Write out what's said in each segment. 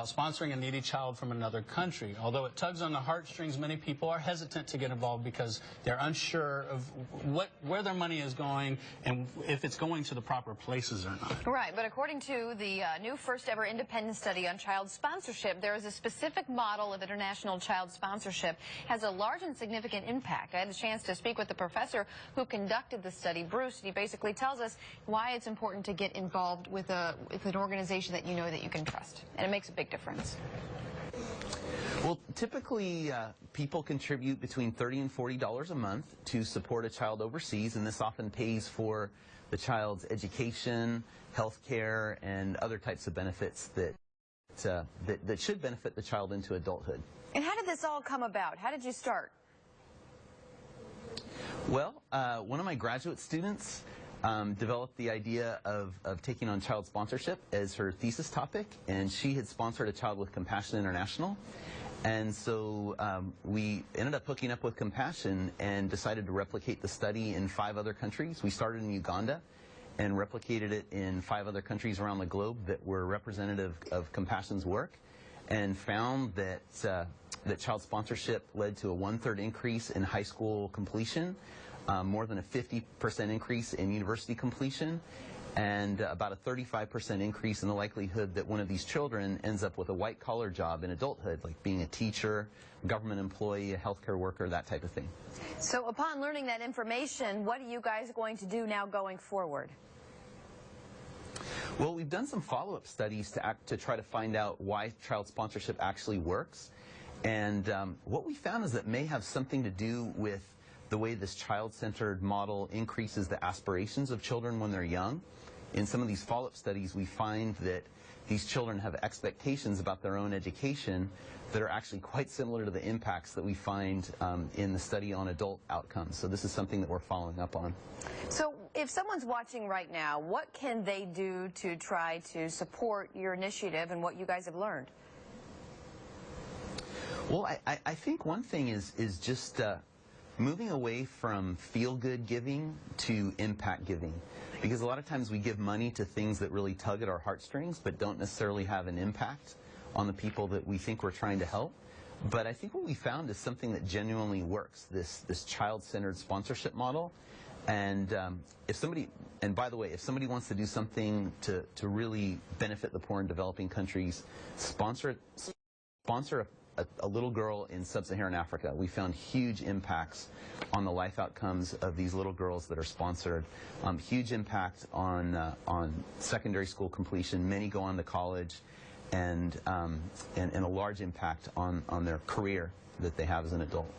Sponsoring a needy child from another country. Although it tugs on the heartstrings, many people are hesitant to get involved because they're unsure of where their money is going and if it's going to the proper places or not. Right, but according to the new first ever independent study on child sponsorship, there is a specific model of international child sponsorship has a large and significant impact. I had the chance to speak with the professor who conducted the study, Bruce, and he basically tells us why it's important to get involved with an organization that you know that you can trust, and it makes a big difference. Well, typically people contribute between $30 and $40 a month to support a child overseas, and this often pays for the child's education, health care, and other types of benefits that should benefit the child into adulthood. And how did this all come about? How did you start? Well, one of my graduate students developed the idea of taking on child sponsorship as her thesis topic, and she had sponsored a child with Compassion International. And so we ended up hooking up with Compassion and decided to replicate the study in 5 other countries. We started in Uganda and replicated it in 5 other countries around the globe that were representative of Compassion's work, and found that that child sponsorship led to a 1/3 increase in high school completion, more than a 50% increase in university completion, and about a 35% increase in the likelihood that one of these children ends up with a white-collar job in adulthood, like being a teacher, government employee, a healthcare worker, that type of thing. So upon learning that information, what are you guys going to do now going forward? Well, we've done some follow-up studies to try to find out why child sponsorship actually works. And what we found is that it may have something to do with the way this child-centered model increases the aspirations of children when they're young. In some of these follow-up studies, we find that these children have expectations about their own education that are actually quite similar to the impacts that we find in the study on adult outcomes. So this is something that we're following up on. So if someone's watching right now, what can they do to try to support your initiative and what you guys have learned? Well, I think one thing is just moving away from feel-good giving to impact giving. Because a lot of times we give money to things that really tug at our heartstrings but don't necessarily have an impact on the people that we think we're trying to help. But I think what we found is something that genuinely works, this child-centered sponsorship model. And and by the way, if somebody wants to do something to really benefit the poor and developing countries, sponsor a little girl in sub-Saharan Africa. We found huge impacts on the life outcomes of these little girls that are sponsored. Huge impact on secondary school completion. Many go on to college, and a large impact on their career that they have as an adult.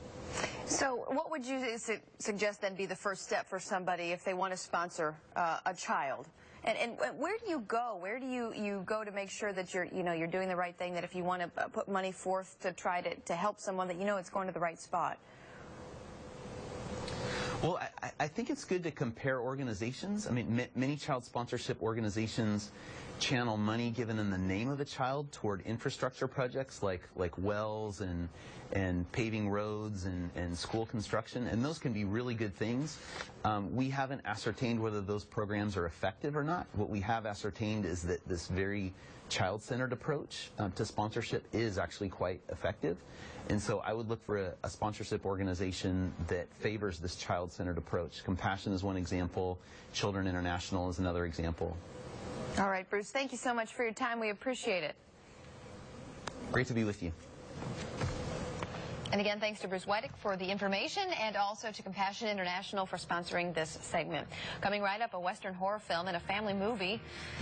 So what would you suggest then be the first step for somebody if they want to sponsor a child? And where do you go? Where do you go to make sure that you're doing the right thing, that if you want to put money forth to try to help someone, that you know it's going to the right spot? Well, I think it's good to compare organizations. I mean, many child sponsorship organizations channel money given in the name of the child toward infrastructure projects like wells and paving roads and school construction, and those can be really good things. We haven't ascertained whether those programs are effective or not. What we have ascertained is that this very child-centered approach to sponsorship is actually quite effective. And so I would look for a sponsorship organization that favors this child-centered approach. Compassion is one example. Children International is another example. All right, Bruce, thank you so much for your time. We appreciate it. Great to be with you. And again, thanks to Bruce Wydick for the information, and also to Compassion International for sponsoring this segment. Coming right up, a Western horror film and a family movie.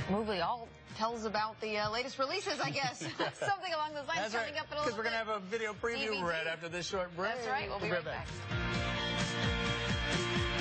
Movie all tells about the latest releases, I guess. Something along those lines. That's right, coming up in a little bit. because we're going to have a video preview DVD. Right after this short break. That's right. We'll be right back.